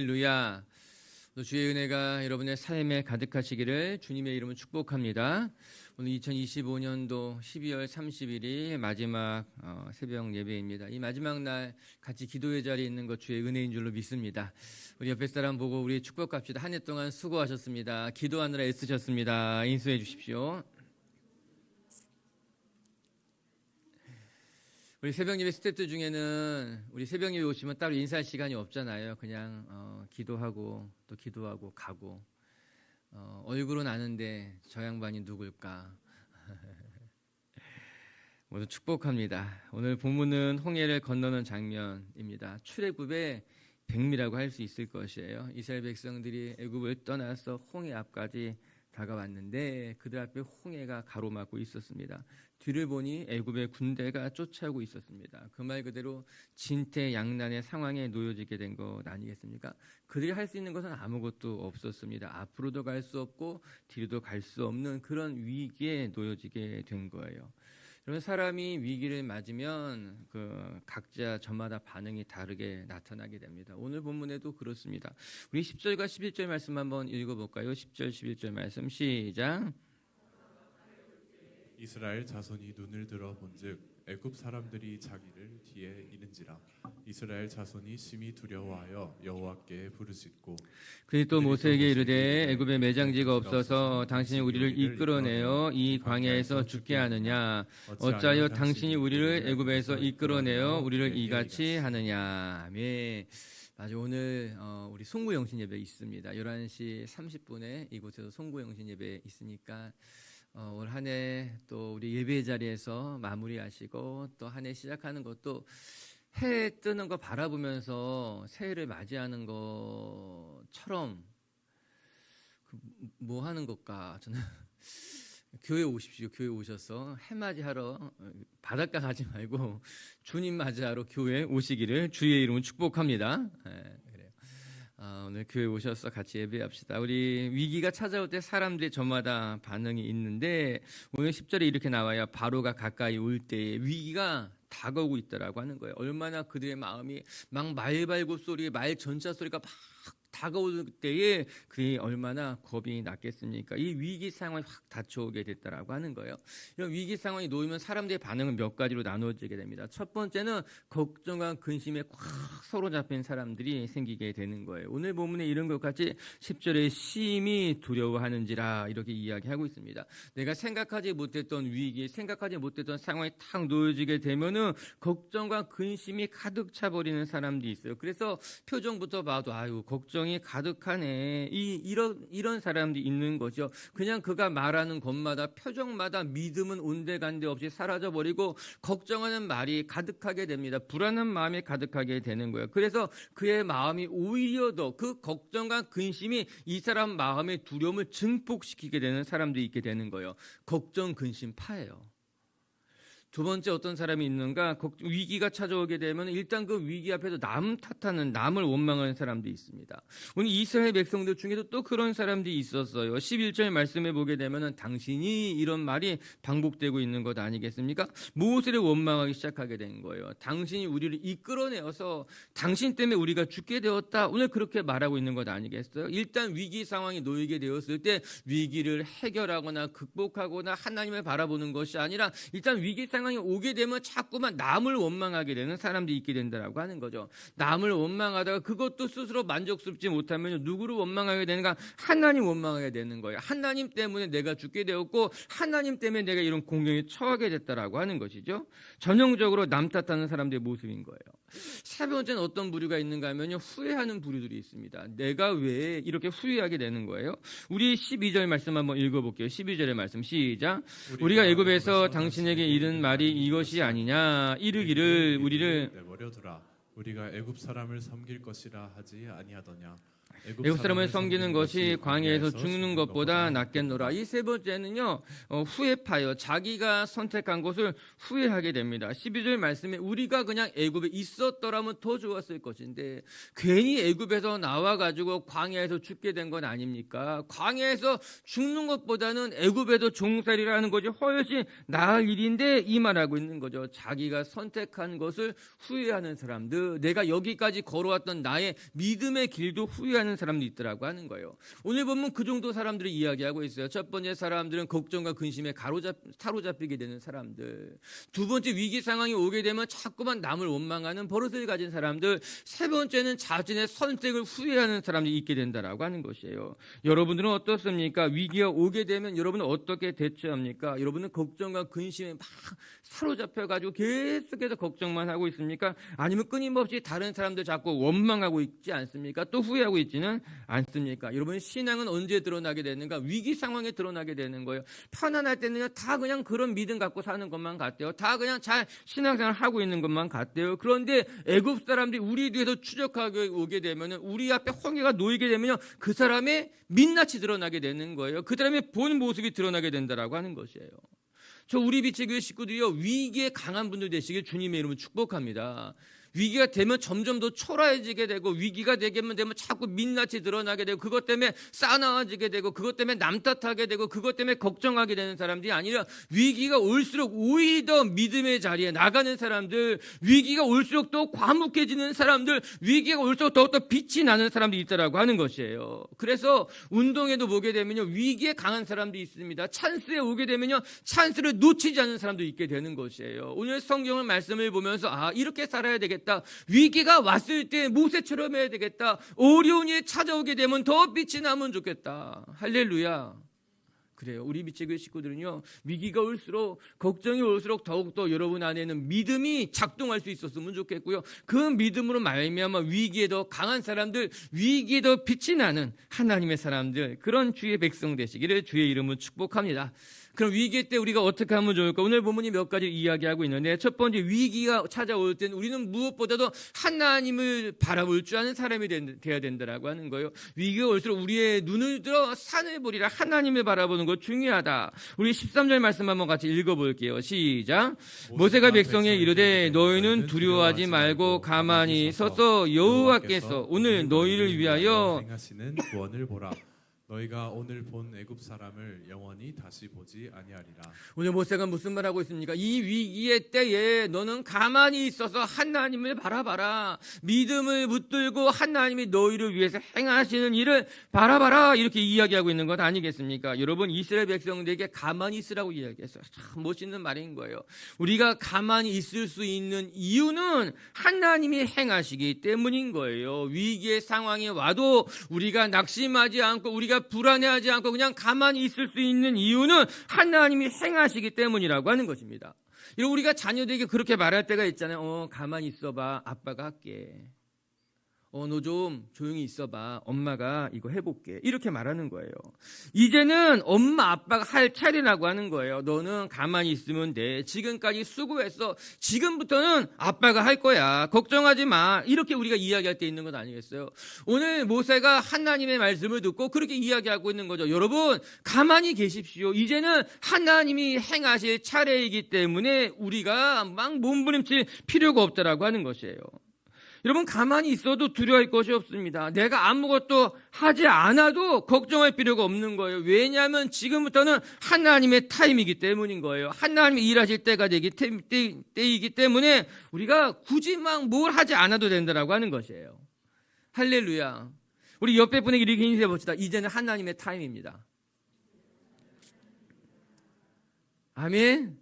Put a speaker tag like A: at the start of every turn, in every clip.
A: 할렐루야. 주의 은혜가 여러분의 삶에 가득하시기를 주님의 이름으로 축복합니다. 오늘 2025년도 12월 30일이 마지막 새벽 예배입니다. 이 마지막 날 같이 기도의 자리에 있는 것 주의 은혜인 줄로 믿습니다. 우리 옆에 사람 보고 우리 축복합시다. 한 해 동안 수고하셨습니다. 기도하느라 애쓰셨습니다. 인수해 주십시오. 우리 새벽 예배 스태프들 중에는 우리 새벽 예배 오시면 따로 인사할 시간이 없잖아요. 그냥 기도하고 또 기도하고 가고 얼굴은 아는데 저 양반이 누굴까? 모두 축복합니다. 오늘 본문은 홍해를 건너는 장면입니다. 출애굽의 백미라고 할 수 있을 것이에요. 이스라엘 백성들이 애굽을 떠나서 홍해 앞까지 다가왔는데 그들 앞에 홍해가 가로막고 있었습니다. 뒤를 보니 애굽의 군대가 쫓아오고 있었습니다. 그 말 그대로 진퇴양난의 상황에 놓여지게 된 것 아니겠습니까? 그들이 할 수 있는 것은 아무것도 없었습니다. 앞으로도 갈 수 없고 뒤로도 갈 수 없는 그런 위기에 놓여지게 된 거예요. 여러분, 사람이 위기를 맞으면 각자 저마다 반응이 다르게 나타나게 됩니다. 오늘 본문에도 그렇습니다. 우리 10절과 11절 말씀 한번 읽어볼까요? 10절 11절 말씀 시작.
B: 이스라엘 자손이 눈을 들어 본즉 애굽 사람들이 자기를 뒤에 이른지라. 이스라엘 자손이 심히 두려워하여 여호와께 부르짖고
A: 그들이 또 모세에게 이르되 애굽에 매장지가 없어서 당신이 우리를 이끌어내어 이 광야에서 죽게 하느냐? 어찌하여 당신이 우리를 애굽에서 이끌어내어 우리를 이같이 하느냐? 아멘. 맞아, 오늘 우리 송구영신 예배 있습니다. 11시 30분에 이곳에서 송구영신 예배 있으니까 올 한 해 또 우리 예배 자리에서 마무리하시고 또 한 해 시작하는 것도 해 뜨는 거 바라보면서 새해를 맞이하는 것처럼 뭐 하는 것까? 저는 교회 오십시오. 교회 오셔서 해 맞이하러 바닷가 가지 말고 주님 맞이하러 교회 오시기를 주의 이름으로 축복합니다. 오늘 교회 오셔서 같이 예배합시다. 우리 위기가 찾아올 때 사람들이 저마다 반응이 있는데 오늘 10절에 이렇게 나와요. 바로가 가까이 올 때에 위기가 다가오고 있다라고 하는 거예요. 얼마나 그들의 마음이 막 말발굽 소리, 말 전차 소리가 막 다가올 때에 그게 얼마나 겁이 났겠습니까? 이 위기 상황이 확 닥쳐오게 됐다라고 하는 거예요. 이런 위기 상황이 놓이면 사람들의 반응은 몇 가지로 나누어지게 됩니다. 첫 번째는 걱정과 근심에 꽉 사로잡힌 사람들이 생기게 되는 거예요. 오늘 본문에 이런 것까지 10절에 심히 두려워하는지라 이렇게 이야기하고 있습니다. 내가 생각하지 못했던 위기, 생각하지 못했던 상황이 탁 놓여지게 되면은 걱정과 근심이 가득 차버리는 사람들이 있어요. 그래서 표정부터 봐도 아유 걱정이 가득하네. 이런 사람들이 있는 거죠. 그냥 그가 말하는 것마다 표정마다 믿음은 온데간데 없이 사라져버리고 걱정하는 말이 가득하게 됩니다. 불안한 마음이 가득하게 되는 거예요. 그래서 그의 마음이 오히려 더 그 걱정과 근심이 이 사람 마음의 두려움을 증폭시키게 되는 사람들이 있게 되는 거예요. 걱정, 근심파예요. 두 번째 어떤 사람이 있는가? 위기가 찾아오게 되면 일단 그 위기 앞에서 남 탓하는, 남을 원망하는 사람들이 있습니다. 오늘 이스라엘 백성들 중에도 또 그런 사람들이 있었어요. 11절 말씀해 보게 되면 당신이 이런 말이 반복되고 있는 것 아니겠습니까? 모세를 원망하기 시작하게 된 거예요. 당신이 우리를 이끌어내어서 당신 때문에 우리가 죽게 되었다. 오늘 그렇게 말하고 있는 것 아니겠어요? 일단 위기 상황이 놓이게 되었을 때 위기를 해결하거나 극복하거나 하나님을 바라보는 것이 아니라 일단 위기 상황이 오게 되면 자꾸만 남을 원망하게 되는 사람들이 있게 된다라고 하는 거죠. 남을 원망하다가 그것도 스스로 만족스럽지 못하면 누구를 원망하게 되는가? 하나님 원망하게 되는 거예요. 하나님 때문에 내가 죽게 되었고 하나님 때문에 내가 이런 공경에 처하게 됐다라고 하는 것이죠. 전형적으로 남 탓하는 사람들의 모습인 거예요. 세 번째는 어떤 부류가 있는가 하면요, 후회하는 부류들이 있습니다. 내가 왜 이렇게 후회하게 되는 거예요? 우리 12절 말씀 한번 읽어볼게요. 12절의 말씀 시작. 우리가 애굽에서 당신에게 이른 말이 이것이 아니냐? 이르기를 우리를
B: 내버려두라. 우리가 애굽 사람을 섬길 것이라 하지 아니하더냐?
A: 애굽 사람을 섬기는 것이 광야에서 죽는 것보다 낫겠노라. 이 세 번째는요, 후회파요. 자기가 선택한 것을 후회하게 됩니다. 12절 말씀에 우리가 그냥 애굽에 있었더라면 더 좋았을 것인데 괜히 애굽에서 나와가지고 광야에서 죽게 된 건 아닙니까? 광야에서 죽는 것보다는 애굽에도 종살이라는 것이 훨씬 나을 일인데 이 말하고 있는 거죠. 자기가 선택한 것을 후회하는 사람들, 사람들, 내가 여기까지 걸어왔던 나의 믿음의 길도 후회하는 사람도 있더라고 하는 거예요. 오늘 보면 그 정도 사람들이 이야기하고 있어요. 첫 번째 사람들은 걱정과 근심에 사로잡히게 되는 사람들. 두 번째 위기 상황이 오게 되면 자꾸만 남을 원망하는 버릇을 가진 사람들. 세 번째는 자신의 선택을 후회하는 사람들이 있게 된다라고 하는 것이에요. 여러분들은 어떻습니까? 위기가 오게 되면 여러분은 어떻게 대처합니까? 여러분은 걱정과 근심에 막 사로잡혀가지고 계속해서 걱정만 하고 있습니까? 아니면 끊임없이 다른 사람들 자꾸 원망하고 있지 않습니까? 또 후회하고 있지는 않습니까? 여러분 신앙은 언제 드러나게 되는가? 위기 상황에 드러나게 되는 거예요. 편안할 때는요 다 그냥 그런 믿음 갖고 사는 것만 같대요. 다 그냥 잘 신앙생활 하고 있는 것만 같대요. 그런데 애굽 사람들이 우리 뒤에서 추적하게 오게 되면은 우리 앞에 홍해가 놓이게 되면요 그 사람의 민낯이 드러나게 되는 거예요. 그 사람의 본 모습이 드러나게 된다라고 하는 것이에요. 저 우리 빛의 교회 식구들이요 위기에 강한 분들 되시길 주님의 이름으로 축복합니다. 위기가 되면 점점 더 초라해지게 되고 위기가 되면 자꾸 민낯이 드러나게 되고 그것 때문에 싸나워지게 되고 그것 때문에 남 탓하게 되고 그것 때문에 걱정하게 되는 사람들이 아니라 위기가 올수록 오히려 믿음의 자리에 나가는 사람들, 위기가 올수록 더 과묵해지는 사람들, 위기가 올수록 더욱더 빛이 나는 사람들이 있다라고 하는 것이에요. 그래서 운동에도 보게 되면요 위기에 강한 사람들이 있습니다. 찬스에 오게 되면요 찬스를 놓치지 않는 사람도 있게 되는 것이에요. 오늘 성경의 말씀을 보면서 이렇게 살아야 되겠다. 위기가 왔을 때 모세처럼 해야 되겠다. 어려운 일이 찾아오게 되면 더 빛이 나면 좋겠다. 할렐루야. 그래요. 우리 빛의 교회 식구들은요 위기가 올수록 걱정이 올수록 더욱더 여러분 안에는 믿음이 작동할 수 있었으면 좋겠고요. 그 믿음으로 말미암아 위기에 더 강한 사람들, 위기에 더 빛이 나는 하나님의 사람들, 그런 주의 백성 되시기를 주의 이름으로 축복합니다. 그럼 위기 때 우리가 어떻게 하면 좋을까? 오늘 본문이 몇 가지 이야기하고 있는데 첫 번째 위기가 찾아올 때는 우리는 무엇보다도 하나님을 바라볼 줄 아는 사람이 되어야 된다라고 하는 거예요. 위기가 올수록 우리의 눈을 들어 산을 보리라. 하나님을 바라보는 것 중요하다. 우리 13절 말씀 한번 같이 읽어볼게요. 시작. 모세가 백성에 이르되 너희는 두려워하지 말고 가만히 서서 여호와께서 오늘 너희를 위하여
B: 행하시는 구원을 보라. 너희가 오늘 본 애굽 사람을 영원히 다시 보지 아니하리라.
A: 오늘 모세가 무슨 말하고 있습니까? 이 위기의 때에 너는 가만히 있어서 하나님을 바라봐라. 믿음을 붙들고 하나님이 너희를 위해서 행하시는 일을 바라봐라. 이렇게 이야기하고 있는 것 아니겠습니까? 여러분 이스라엘 백성들에게 가만히 있으라고 이야기했어요. 참 멋있는 말인 거예요. 우리가 가만히 있을 수 있는 이유는 하나님이 행하시기 때문인 거예요. 위기의 상황이 와도 우리가 낙심하지 않고 우리가 불안해하지 않고 그냥 가만히 있을 수 있는 이유는 하나님이 행하시기 때문이라고 하는 것입니다. 우리가 자녀들에게 그렇게 말할 때가 있잖아요. 가만히 있어봐. 아빠가 할게. 너 좀 조용히 있어봐. 엄마가 이거 해볼게. 이렇게 말하는 거예요. 이제는 엄마 아빠가 할 차례라고 하는 거예요. 너는 가만히 있으면 돼. 지금까지 수고했어. 지금부터는 아빠가 할 거야. 걱정하지 마. 이렇게 우리가 이야기할 때 있는 것 아니겠어요? 오늘 모세가 하나님의 말씀을 듣고 그렇게 이야기하고 있는 거죠. 여러분 가만히 계십시오. 이제는 하나님이 행하실 차례이기 때문에 우리가 막 몸부림칠 필요가 없다라고 하는 것이에요. 여러분 가만히 있어도 두려워할 것이 없습니다. 내가 아무것도 하지 않아도 걱정할 필요가 없는 거예요. 왜냐하면 지금부터는 하나님의 타임이기 때문인 거예요. 하나님이 일하실 때가 때이기 때문에 우리가 굳이 막 뭘 하지 않아도 된다라고 하는 것이에요. 할렐루야. 우리 옆에 분에게 이렇게 인사해 봅시다. 이제는 하나님의 타임입니다. 아멘.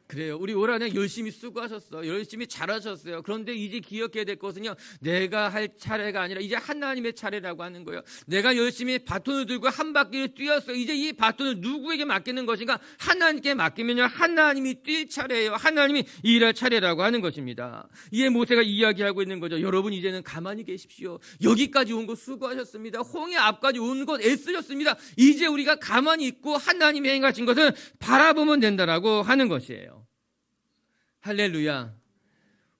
A: 그래요. 우리 올 한해 열심히 수고하셨어요. 열심히 잘하셨어요. 그런데 이제 기억해야 될 것은요. 내가 할 차례가 아니라 이제 하나님의 차례라고 하는 거예요. 내가 열심히 바톤을 들고 한 바퀴를 뛰었어요. 이제 이 바톤을 누구에게 맡기는 것인가? 하나님께 맡기면요. 하나님이 뛸 차례예요. 하나님이 일할 차례라고 하는 것입니다. 이에 모세가 이야기하고 있는 거죠. 여러분 이제는 가만히 계십시오. 여기까지 온 것 수고하셨습니다. 홍해 앞까지 온 것 애쓰셨습니다. 이제 우리가 가만히 있고 하나님이 행하신 것을 바라보면 된다라고 하는 것이에요. 할렐루야.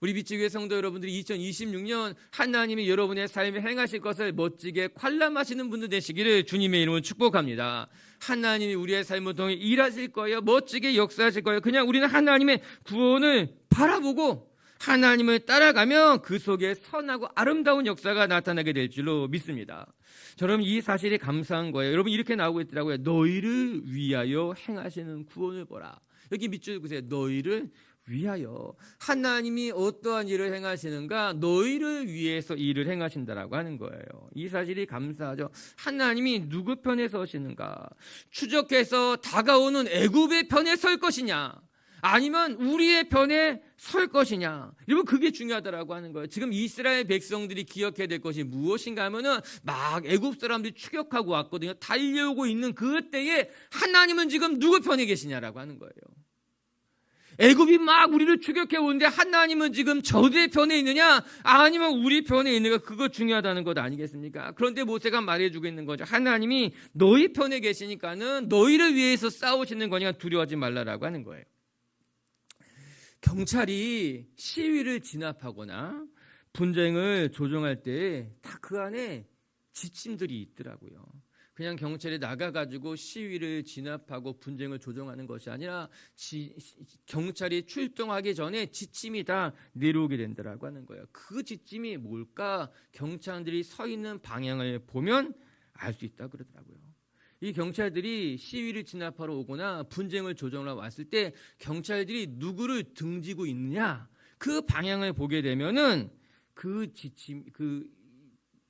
A: 우리 빛의 교회 성도 여러분들이 2026년 하나님이 여러분의 삶에 행하실 것을 멋지게 관람하시는 분들 되시기를 주님의 이름으로 축복합니다. 하나님이 우리의 삶을 통해 일하실 거예요. 멋지게 역사하실 거예요. 그냥 우리는 하나님의 구원을 바라보고 하나님을 따라가면 그 속에 선하고 아름다운 역사가 나타나게 될 줄로 믿습니다. 저는 이 사실이 감사한 거예요. 여러분 이렇게 나오고 있더라고요. 너희를 위하여 행하시는 구원을 보라. 여기 밑줄 그세요. 너희를 위하여. 하나님이 어떠한 일을 행하시는가? 너희를 위해서 일을 행하신다라고 하는 거예요. 이 사실이 감사하죠. 하나님이 누구 편에 서시는가? 추적해서 다가오는 애굽의 편에 설 것이냐? 아니면 우리의 편에 설 것이냐? 여러분, 그게 중요하다라고 하는 거예요. 지금 이스라엘 백성들이 기억해야 될 것이 무엇인가 하면은 막 애굽 사람들이 추격하고 왔거든요. 달려오고 있는 그때에 하나님은 지금 누구 편에 계시냐라고 하는 거예요. 애굽이 막 우리를 추격해 오는데 하나님은 지금 저들의 편에 있느냐 아니면 우리 편에 있는가, 그거 중요하다는 것 아니겠습니까? 그런데 모세가 말해주고 있는 거죠. 하나님이 너희 편에 계시니까는 너희를 위해서 싸우시는 거니까 두려워하지 말라라고 하는 거예요. 경찰이 시위를 진압하거나 분쟁을 조정할 때 다 그 안에 지침들이 있더라고요. 그냥 경찰이 나가가지고 시위를 진압하고 분쟁을 조정하는 것이 아니라 경찰이 출동하기 전에 지침이 다 내려오게 된다라고 하는 거예요. 그 지침이 뭘까? 경찰들이 서 있는 방향을 보면 알 수 있다 그러더라고요. 이 경찰들이 시위를 진압하러 오거나 분쟁을 조정하러 왔을 때 경찰들이 누구를 등지고 있느냐, 그 방향을 보게 되면은 그 지침, 그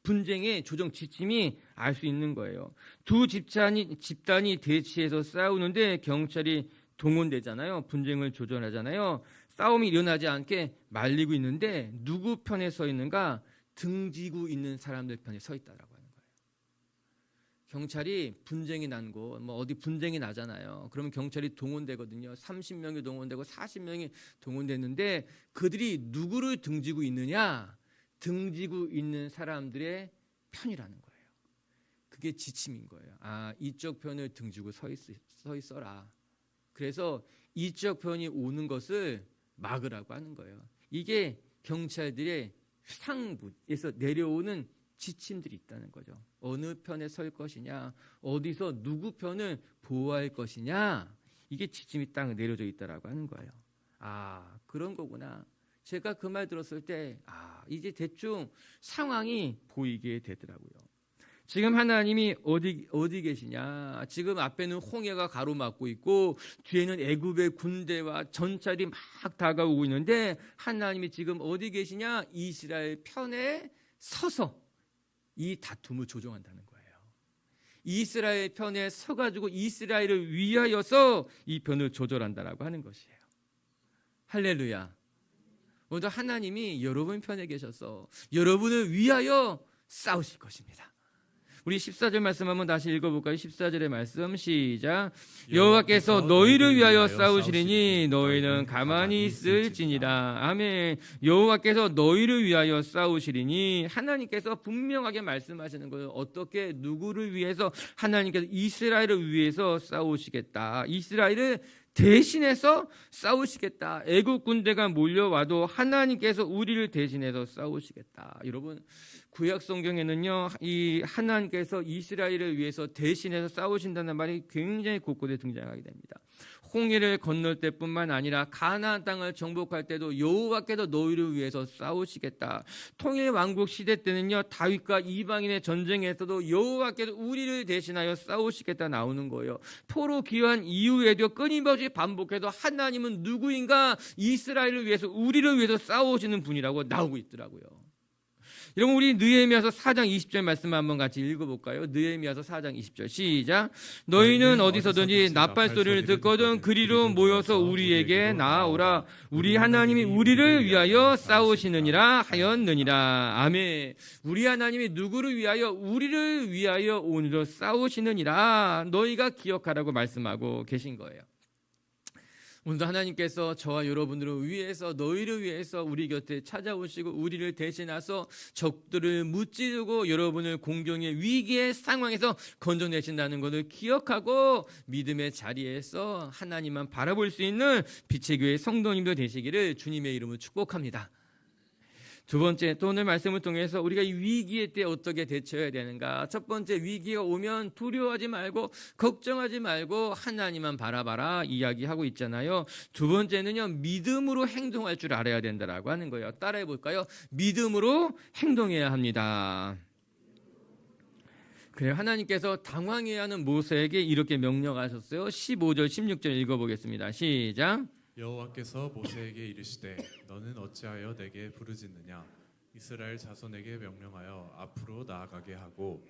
A: 분쟁의 조정 지침이 알 수 있는 거예요. 두 집단이 대치해서 싸우는데 경찰이 동원되잖아요. 분쟁을 조정하잖아요. 싸움이 일어나지 않게 말리고 있는데 누구 편에 서 있는가? 등지고 있는 사람들 편에 서 있다라고 하는 거예요. 경찰이 분쟁이 난 곳, 어디 분쟁이 나잖아요. 그러면 경찰이 동원되거든요. 30명이 동원되고 40명이 동원됐는데 그들이 누구를 등지고 있느냐? 등지고 있는 사람들의 편이라는 거예요. 그게 지침인 거예요. 아, 이쪽 편을 등지고 서 있어라. 그래서 이쪽 편이 오는 것을 막으라고 하는 거예요. 이게 경찰들의 상부에서 내려오는 지침들이 있다는 거죠. 어느 편에 설 것이냐, 어디서 누구 편을 보호할 것이냐, 이게 지침이 딱 내려져 있다라고 하는 거예요. 아, 그런 거구나. 제가 그 말 들었을 때 이제 대충 상황이 보이게 되더라고요. 지금 하나님이 어디 계시냐? 지금 앞에는 홍해가 가로막고 있고 뒤에는 애굽의 군대와 전차들이 막 다가오고 있는데 하나님이 지금 어디 계시냐? 이스라엘 편에 서서 이 다툼을 조정한다는 거예요. 이스라엘 편에 서가지고 이스라엘을 위하여서 이 편을 조절한다라고 하는 것이에요. 할렐루야. 먼저 하나님이 여러분 편에 계셔서 여러분을 위하여 싸우실 것입니다. 우리 14절 말씀 한번 다시 읽어볼까요? 14절의 말씀 시작. 여호와께서 너희를 위하여 싸우시리니 너희는 가만히 있을지니라. 아멘. 여호와께서 너희를 위하여 싸우시리니, 하나님께서 분명하게 말씀하시는 거예요. 어떻게, 누구를 위해서? 하나님께서 이스라엘을 위해서 싸우시겠다. 이스라엘을 대신해서 싸우시겠다. 애국 군대가 몰려와도 하나님께서 우리를 대신해서 싸우시겠다. 여러분, 구약 성경에는요, 이 하나님께서 이스라엘을 위해서 대신해서 싸우신다는 말이 굉장히 곳곳에 등장하게 됩니다. 홍해를 건널 때뿐만 아니라 가나안 땅을 정복할 때도 여호와께서 너희를 위해서 싸우시겠다. 통일 왕국 시대 때는요, 다윗과 이방인의 전쟁에서도 여호와께서 우리를 대신하여 싸우시겠다 나오는 거예요. 포로 귀환 이후에도 끊임없이 반복해서 하나님은 누구인가? 이스라엘을 위해서, 우리를 위해서 싸우시는 분이라고 나오고 있더라고요. 여러분, 우리 느헤미야서 4장 20절 말씀 한번 같이 읽어볼까요? 느헤미야서 4장 20절 시작. 너희는 어디서든지 나팔 소리를 듣거든 그리로 모여서 우리에게 나아오라. 우리 하나님이 우리를 위하여 싸우시느니라 하였느니라. 아멘. 우리 하나님이 누구를 위하여? 우리를 위하여 오늘도 싸우시느니라. 너희가 기억하라고 말씀하고 계신 거예요. 오늘도 하나님께서 저와 여러분들을 위해서, 너희를 위해서 우리 곁에 찾아오시고 우리를 대신하서 적들을 무찌르고 여러분을 공경의 위기의 상황에서 건져내신다는 것을 기억하고 믿음의 자리에서 하나님만 바라볼 수 있는 빛의 교회 성도님들 되시기를 주님의 이름으로 축복합니다. 두 번째, 또 오늘 말씀을 통해서 우리가 이 위기의 때 어떻게 대처해야 되는가? 첫 번째, 위기가 오면 두려워하지 말고 걱정하지 말고 하나님만 바라봐라 이야기하고 있잖아요. 두 번째는요, 믿음으로 행동할 줄 알아야 된다라고 하는 거예요. 따라해 볼까요? 믿음으로 행동해야 합니다. 그래요. 하나님께서 당황해야 하는 모세에게 이렇게 명령하셨어요. 15절 16절 읽어보겠습니다. 시작.
B: 여호와께서 모세에게 이르시되 너는 어찌하여 내게 부르짖느냐 이스라엘 자손에게 명령하여 앞으로 나아가게 하고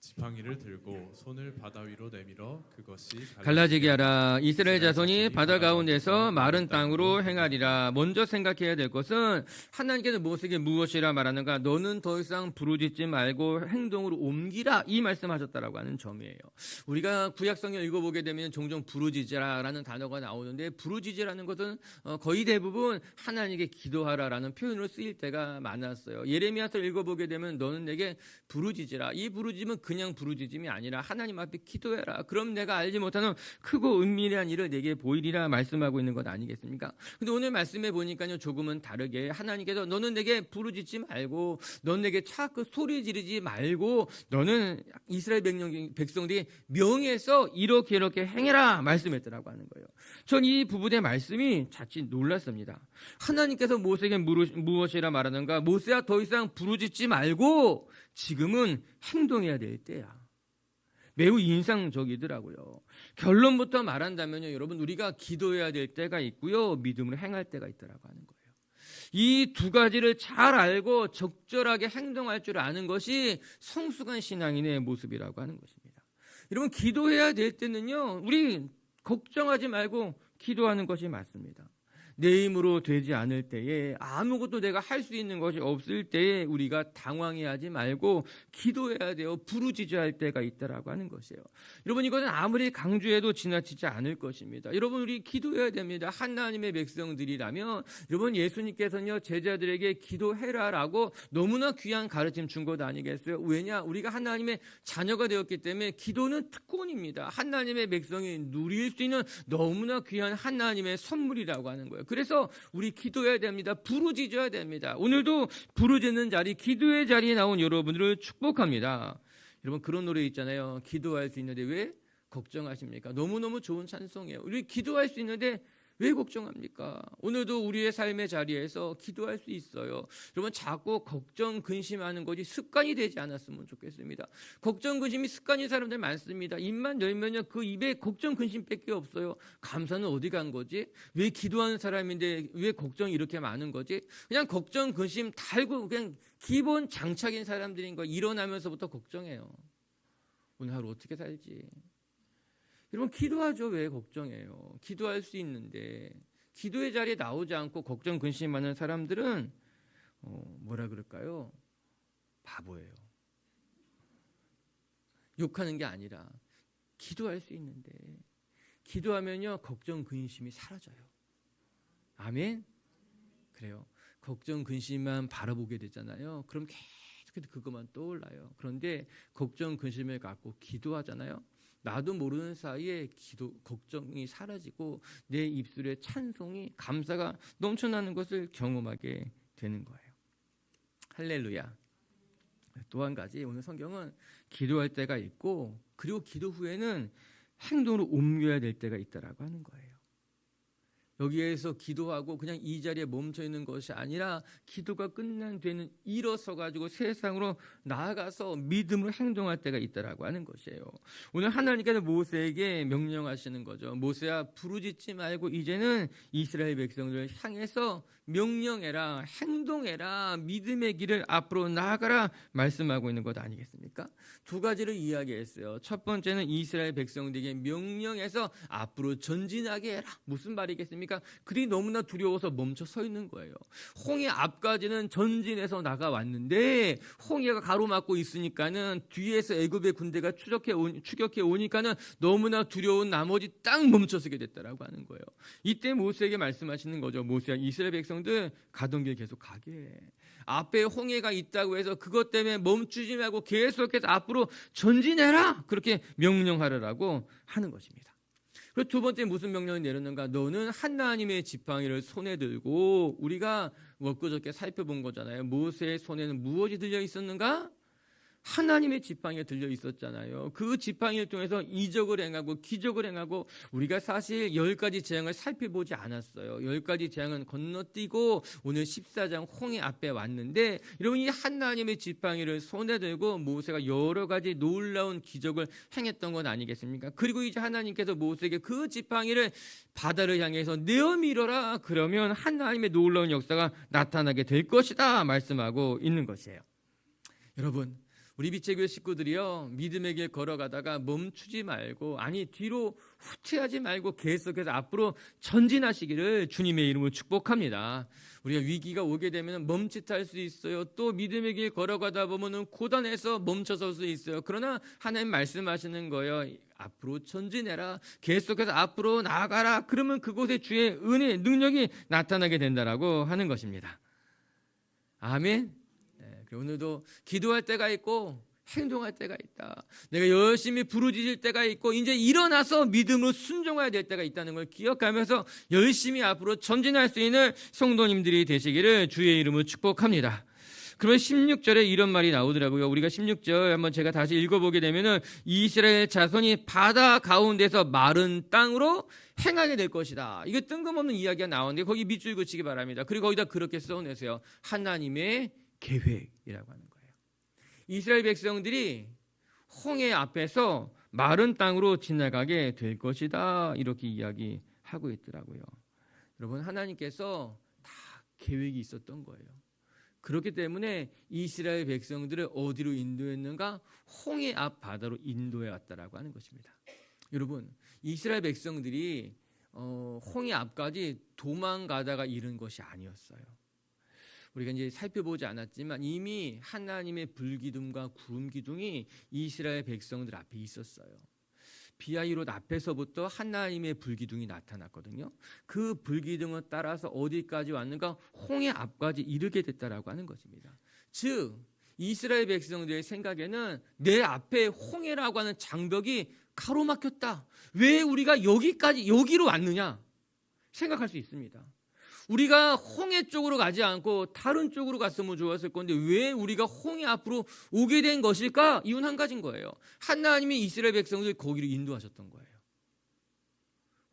B: 지팡이를 들고 손을 바다 위로 내밀어 그것이
A: 갈라지게 하라. 이스라엘 자손이 바다 가운데서 마른 땅으로 행하리라. 먼저 생각해야 될 것은 하나님께서 모세에게 무엇이라 말하는가? 너는 더 이상 부르짖지 말고 행동으로 옮기라, 이 말씀하셨다라고 하는 점이에요. 우리가 구약성경 읽어보게 되면 종종 부르짖으라라는 단어가 나오는데, 부르짖으라는 것은 거의 대부분 하나님께 기도하라라는 표현으로 쓰일 때가 많았어요. 예레미야서 읽어보게 되면 너는 내게 부르짖으라. 이 부르짖음은 그냥 부르짖음이 아니라 하나님 앞에 기도해라. 그럼 내가 알지 못하는 크고 은밀한 일을 내게 보이리라 말씀하고 있는 것 아니겠습니까? 근데 오늘 말씀해 보니까요, 조금은 다르게 하나님께서 너는 내게 부르짖지 말고, 너는 내게 자꾸 소리 지르지 말고, 너는 이스라엘 백성들이 명예에서 이렇게 행해라 말씀했더라고 하는 거예요. 전 이 부분의 말씀이 자칫 놀랐습니다. 하나님께서 모세에게 무엇이라 말하는가? 모세야, 더 이상 부르짖지 말고 지금은 행동해야 될 때야. 매우 인상적이더라고요. 결론부터 말한다면요, 여러분, 우리가 기도해야 될 때가 있고요, 믿음으로 행할 때가 있더라고 하는 거예요. 이 두 가지를 잘 알고 적절하게 행동할 줄 아는 것이 성숙한 신앙인의 모습이라고 하는 것입니다. 여러분, 기도해야 될 때는요, 우리 걱정하지 말고 기도하는 것이 맞습니다. 내 힘으로 되지 않을 때에, 아무것도 내가 할 수 있는 것이 없을 때에 우리가 당황해하지 말고 기도해야 돼요. 부르짖어야 할 때가 있다라고 하는 것이에요. 여러분, 이것은 아무리 강조해도 지나치지 않을 것입니다. 여러분, 우리 기도해야 됩니다. 하나님의 백성들이라면, 여러분, 예수님께서는요, 제자들에게 기도해라라고 너무나 귀한 가르침 준 것 아니겠어요? 왜냐? 우리가 하나님의 자녀가 되었기 때문에 기도는 특권입니다. 하나님의 백성이 누릴 수 있는 너무나 귀한 하나님의 선물이라고 하는 거예요. 그래서 우리 기도해야 됩니다. 부르짖어야 됩니다. 오늘도 부르짖는 자리, 기도의 자리에 나온 여러분들을 축복합니다. 여러분, 그런 노래 있잖아요. 기도할 수 있는데 왜 걱정하십니까? 너무너무 좋은 찬송이에요. 우리 기도할 수 있는데 왜 걱정합니까? 오늘도 우리의 삶의 자리에서 기도할 수 있어요. 여러분, 자꾸 걱정, 근심하는 것이 습관이 되지 않았으면 좋겠습니다. 걱정, 근심이 습관인 사람들 많습니다. 입만 열면요, 그 입에 걱정, 근심밖에 없어요. 감사는 어디 간 거지? 왜 기도하는 사람인데 왜 걱정이 이렇게 많은 거지? 그냥 걱정, 근심 달고 그냥 기본 장착인 사람들인 거. 일어나면서부터 걱정해요. 오늘 하루 어떻게 살지? 여러분, 기도하죠. 왜 걱정해요? 기도할 수 있는데. 기도의 자리에 나오지 않고 걱정, 근심하는 사람들은 뭐라 그럴까요? 바보예요. 욕하는 게 아니라 기도할 수 있는데, 기도하면요, 걱정, 근심이 사라져요. 아멘? 그래요. 걱정, 근심만 바라보게 되잖아요. 그럼 계속해서 그것만 떠올라요. 그런데 걱정, 근심을 갖고 기도하잖아요. 나도 모르는 사이에 걱정이 사라지고 내 입술에 찬송이, 감사가 넘쳐나는 것을 경험하게 되는 거예요. 할렐루야. 또 한 가지, 오늘 성경은 기도할 때가 있고, 그리고 기도 후에는 행동으로 옮겨야 될 때가 있다라고 하는 거예요. 여기에서 기도하고 그냥 이 자리에 멈춰 있는 것이 아니라, 기도가 끝난 뒤에는 일어서 가지고 세상으로 나아가서 믿음으로 행동할 때가 있다라고 하는 것이에요. 오늘 하나님께서 모세에게 명령하시는 거죠. 모세야, 부르짖지 말고 이제는 이스라엘 백성들을 향해서 명령해라, 행동해라, 믿음의 길을 앞으로 나아가라 말씀하고 있는 것 아니겠습니까? 두 가지를 이야기했어요. 첫 번째는 이스라엘 백성들에게 명령해서 앞으로 전진하게 해라. 무슨 말이겠습니까? 그들이 너무나 두려워서 멈춰 서 있는 거예요. 홍해 앞까지는 전진해서 나가왔는데 홍해가 가로막고 있으니까는 뒤에서 애굽의 군대가 추격해 오니까는 너무나 두려운 나머지 딱 멈춰서게 됐다라고 하는 거예요. 이때 모세에게 말씀하시는 거죠. 모세야, 이스라엘 백성들 가던 길 계속 가게 해. 앞에 홍해가 있다고 해서 그것 때문에 멈추지 말고 계속해서 앞으로 전진해라, 그렇게 명령하라고 하는 것입니다. 그리고 두 번째 무슨 명령을 내렸는가? 너는 하나님의 지팡이를 손에 들고, 우리가 엊그저께 살펴본 거잖아요. 모세의 손에는 무엇이 들려 있었는가? 하나님의 지팡이가 들려 있었잖아요. 그 지팡이를 통해서 이적을 행하고 기적을 행하고 우리가 사실 10가지 재앙을 살펴보지 않았어요. 10가지 재앙은 건너뛰고 오늘 14장 홍해 앞에 왔는데 여러분 이 하나님의 지팡이를 손에 들고 모세가 여러 가지 놀라운 기적을 행했던 건 아니겠습니까? 그리고 이제 하나님께서 모세에게 그 지팡이를 바다를 향해서 내어 밀어라. 그러면 하나님의 놀라운 역사가 나타나게 될 것이다 말씀하고 있는 것이에요. 여러분 우리 빛의 교회 식구들이요 믿음의 길 걸어가다가 멈추지 말고 뒤로 후퇴하지 말고 계속해서 앞으로 전진하시기를 주님의 이름으로 축복합니다. 우리가 위기가 오게 되면 멈칫할 수 있어요. 또 믿음의 길 걸어가다 보면은 고단해서 멈춰설 수 있어요. 그러나 하나님 말씀하시는 거예요. 앞으로 전진해라. 계속해서 앞으로 나아가라. 그러면 그곳에 주의 은혜, 능력이 나타나게 된다라고 하는 것입니다. 아멘. 오늘도 기도할 때가 있고 행동할 때가 있다. 내가 열심히 부르짖을 때가 있고 이제 일어나서 믿음으로 순종해야 될 때가 있다는 걸 기억하면서 열심히 앞으로 전진할 수 있는 성도님들이 되시기를 주의 이름으로 축복합니다. 그러면 16절에 이런 말이 나오더라고요. 우리가 16절 한번 제가 다시 읽어보게 되면은 이스라엘 자손이 바다 가운데서 마른 땅으로 행하게 될 것이다. 이게 뜬금없는 이야기가 나오는데 거기 밑줄 그치기 바랍니다. 그리고 거기다 그렇게 써내세요. 하나님의 계획이라고 하는 거예요. 이스라엘 백성들이 홍해 앞에서 마른 땅으로 지나가게 될 것이다. 이렇게 이야기하고 있더라고요. 여러분 하나님께서 다 계획이 있었던 거예요. 그렇기 때문에 이스라엘 백성들을 어디로 인도했는가? 홍해 앞 바다로 인도해 왔다라고 하는 것입니다. 여러분 이스라엘 백성들이 홍해 앞까지 도망가다가 이른 것이 아니었어요. 우리가 이제 살펴보지 않았지만 이미 하나님의 불기둥과 구름기둥이 이스라엘 백성들 앞에 있었어요. 비하이롯 앞에서부터 하나님의 불기둥이 나타났거든요. 그 불기둥을 따라서 어디까지 왔는가? 홍해 앞까지 이르게 됐다라고 하는 것입니다. 즉 이스라엘 백성들의 생각에는 내 앞에 홍해라고 하는 장벽이 가로막혔다. 왜 우리가 여기로 왔느냐 생각할 수 있습니다. 우리가 홍해 쪽으로 가지 않고 다른 쪽으로 갔으면 좋았을 건데 왜 우리가 홍해 앞으로 오게 된 것일까? 이유는 한 가지인 거예요. 하나님이 이스라엘 백성들 거기로 인도하셨던 거예요.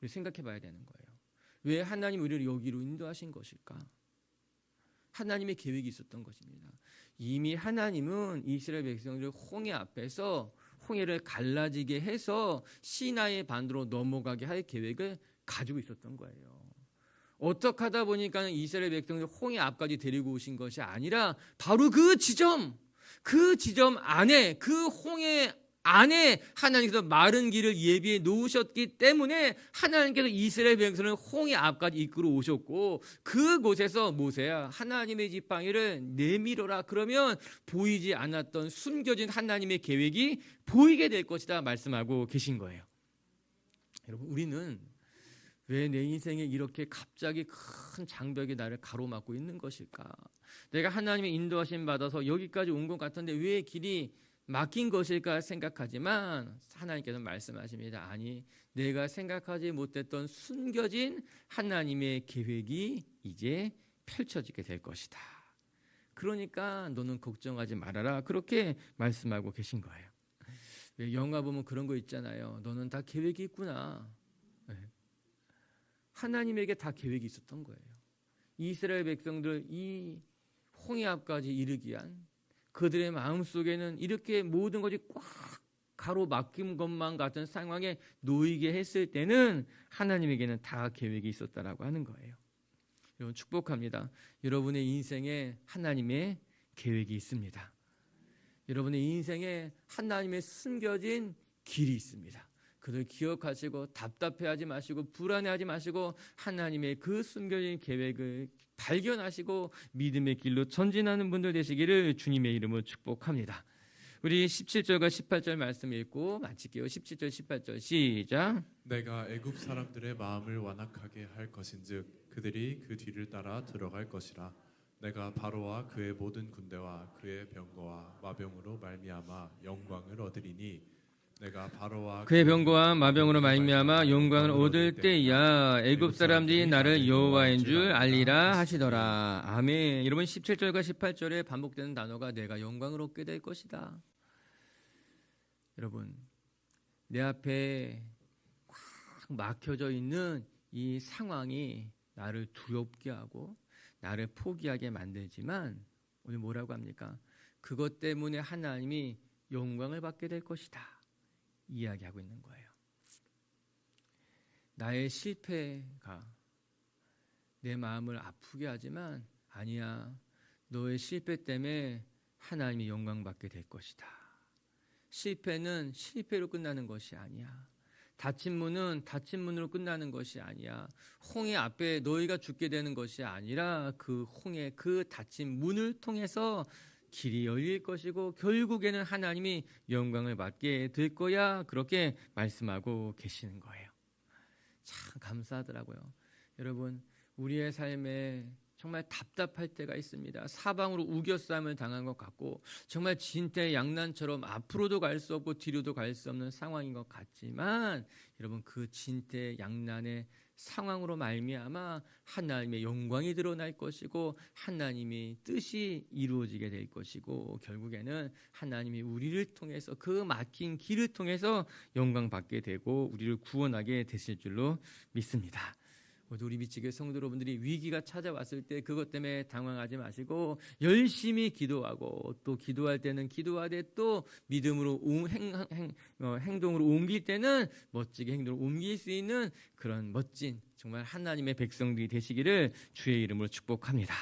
A: 우리 생각해 봐야 되는 거예요. 왜 하나님 우리를 여기로 인도하신 것일까? 하나님의 계획이 있었던 것입니다. 이미 하나님은 이스라엘 백성들 홍해 앞에서 홍해를 갈라지게 해서 시나이 반도로 넘어가게 할 계획을 가지고 있었던 거예요. 어떻게 하다 보니까 이스라엘 백성들 홍해 앞까지 데리고 오신 것이 아니라 바로 그 지점 안에 그 홍해 안에 하나님께서 마른 길을 예비해 놓으셨기 때문에 하나님께서 이스라엘 백성을 홍해 앞까지 이끌어 오셨고 그곳에서 모세야 하나님의 지팡이를 내밀어라. 그러면 보이지 않았던 숨겨진 하나님의 계획이 보이게 될 것이다 말씀하고 계신 거예요. 여러분 우리는 왜 내 인생에 이렇게 갑자기 큰 장벽이 나를 가로막고 있는 것일까? 내가 하나님의 인도하심 받아서 여기까지 온 것 같은데 왜 길이 막힌 것일까 생각하지만 하나님께서 말씀하십니다. 아니, 내가 생각하지 못했던 숨겨진 하나님의 계획이 이제 펼쳐지게 될 것이다. 그러니까 너는 걱정하지 말아라. 그렇게 말씀하고 계신 거예요. 영화 보면 그런 거 있잖아요. 너는 다 계획이 있구나. 하나님에게 다 계획이 있었던 거예요. 이스라엘 백성들 이 홍해 앞까지 이르기 위한 그들의 마음속에는 이렇게 모든 것이 꽉 가로막힌 것만 같은 상황에 놓이게 했을 때는 하나님에게는 다 계획이 있었다라고 하는 거예요. 여러분 축복합니다. 여러분의 인생에 하나님의 계획이 있습니다. 여러분의 인생에 하나님의 숨겨진 길이 있습니다. 그들 기억하시고 답답해하지 마시고 불안해하지 마시고 하나님의 그 숨겨진 계획을 발견하시고 믿음의 길로 전진하는 분들 되시기를 주님의 이름으로 축복합니다. 우리 17절과 18절 말씀 읽고 마칠게요. 17절 18절 시작.
B: 내가 애굽 사람들의 마음을 완악하게 할 것인즉 그들이 그 뒤를 따라 들어갈 것이라. 내가 바로와 그의 모든 군대와 그의 병거와 마병으로 말미암아 영광을 얻으리니 내가 바로와
A: 그의 병거와 마병으로 말미암아 영광을 얻을 때야 애굽 사람들이 나를 여호와인 줄 알리라 하시더라. 아멘. 여러분 17절과 18절에 반복되는 단어가 내가 영광을 얻게 될 것이다. 여러분, 내 앞에 꽉 막혀져 있는 이 상황이 나를 두렵게 하고 나를 포기하게 만들지만 오늘 뭐라고 합니까? 그것 때문에 하나님이 영광을 받게 될 것이다 이야기하고 있는 거예요. 나의 실패가 내 마음을 아프게 하지만 아니야, 너의 실패 때문에 하나님이 영광 받게 될 것이다. 실패는 실패로 끝나는 것이 아니야. 닫힌 문은 닫힌 문으로 끝나는 것이 아니야. 홍해 앞에 너희가 죽게 되는 것이 아니라 그 홍해, 그 닫힌 문을 통해서 길이 열릴 것이고 결국에는 하나님이 영광을 받게 될 거야. 그렇게 말씀하고 계시는 거예요. 참 감사하더라고요. 여러분, 우리의 삶에 정말 답답할 때가 있습니다. 사방으로 우겨싸움을 당한 것 같고 정말 진퇴양난처럼 앞으로도 갈 수 없고 뒤로도 갈 수 없는 상황인 것 같지만 여러분, 그 진퇴양난의 상황으로 말미암아 하나님의 영광이 드러날 것이고 하나님의 뜻이 이루어지게 될 것이고 결국에는 하나님이 우리를 통해서 그 막힌 길을 통해서 영광 받게 되고 우리를 구원하게 되실 줄로 믿습니다. 우리 미치교회 성도 여러분들이 위기가 찾아왔을 때 그것 때문에 당황하지 마시고 열심히 기도하고 또 기도할 때는 기도하되 또 믿음으로 행동으로 옮길 때는 멋지게 행동으로 옮길 수 있는 그런 멋진 정말 하나님의 백성들이 되시기를 주의 이름으로 축복합니다.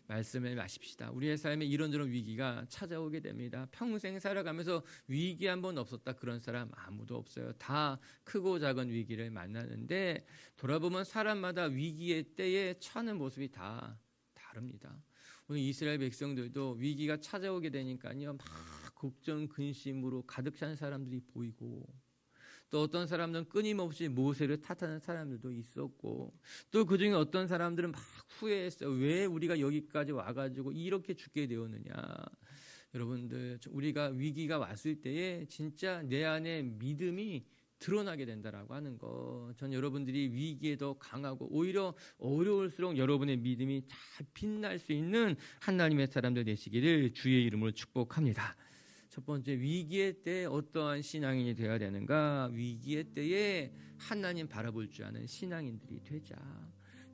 A: 말씀을 마십시다. 우리의 삶에 이런저런 위기가 찾아오게 됩니다. 평생 살아가면서 위기 한 번 없었다 그런 사람 아무도 없어요. 다 크고 작은 위기를 만나는데 돌아보면 사람마다 위기의 때에 처하는 모습이 다 다릅니다. 오늘 이스라엘 백성들도 위기가 찾아오게 되니까요, 막 걱정 근심으로 가득 찬 사람들이 보이고 또 어떤 사람들은 끊임없이 모세를 탓하는 사람들도 있었고 또 그중에 어떤 사람들은 막 후회했어요. 왜 우리가 여기까지 와가지고 이렇게 죽게 되었느냐. 여러분들, 우리가 위기가 왔을 때에 진짜 내 안에 믿음이 드러나게 된다라고 하는 거. 전 여러분들이 위기에 더 강하고 오히려 어려울수록 여러분의 믿음이 잘 빛날 수 있는 하나님의 사람들 되시기를 주의 이름으로 축복합니다. 첫 번째, 위기의 때 어떠한 신앙인이 되어야 되는가? 위기의 때에 하나님 바라볼 줄 아는 신앙인들이 되자.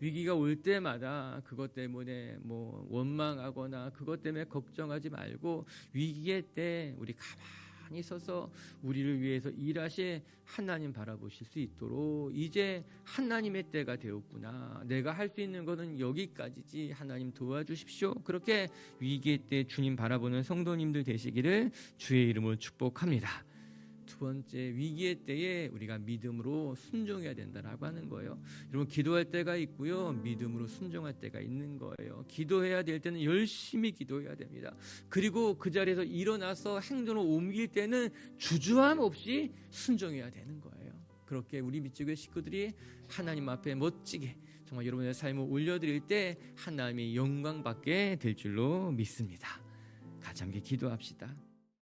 A: 위기가 올 때마다 그것 때문에 원망하거나 그것 때문에 걱정하지 말고 위기의 때 우리 가만히 서서 우리를 위해서 일하실 하나님 바라보실 수 있도록 이제 하나님의 때가 되었구나. 내가 할 수 있는 것은 여기까지지. 하나님 도와주십시오. 그렇게 위기의 때 주님 바라보는 성도님들 되시기를 주의 이름으로 축복합니다. 두 번째, 위기의 때에 우리가 믿음으로 순종해야 된다라고 하는 거예요. 여러분, 기도할 때가 있고요, 믿음으로 순종할 때가 있는 거예요. 기도해야 될 때는 열심히 기도해야 됩니다. 그리고 그 자리에서 일어나서 행동을 옮길 때는 주저함 없이 순종해야 되는 거예요. 그렇게 우리 미치교회 식구들이 하나님 앞에 멋지게 정말 여러분의 삶을 올려드릴 때 하나님의 영광 받게 될 줄로 믿습니다. 같이 함께 기도합시다.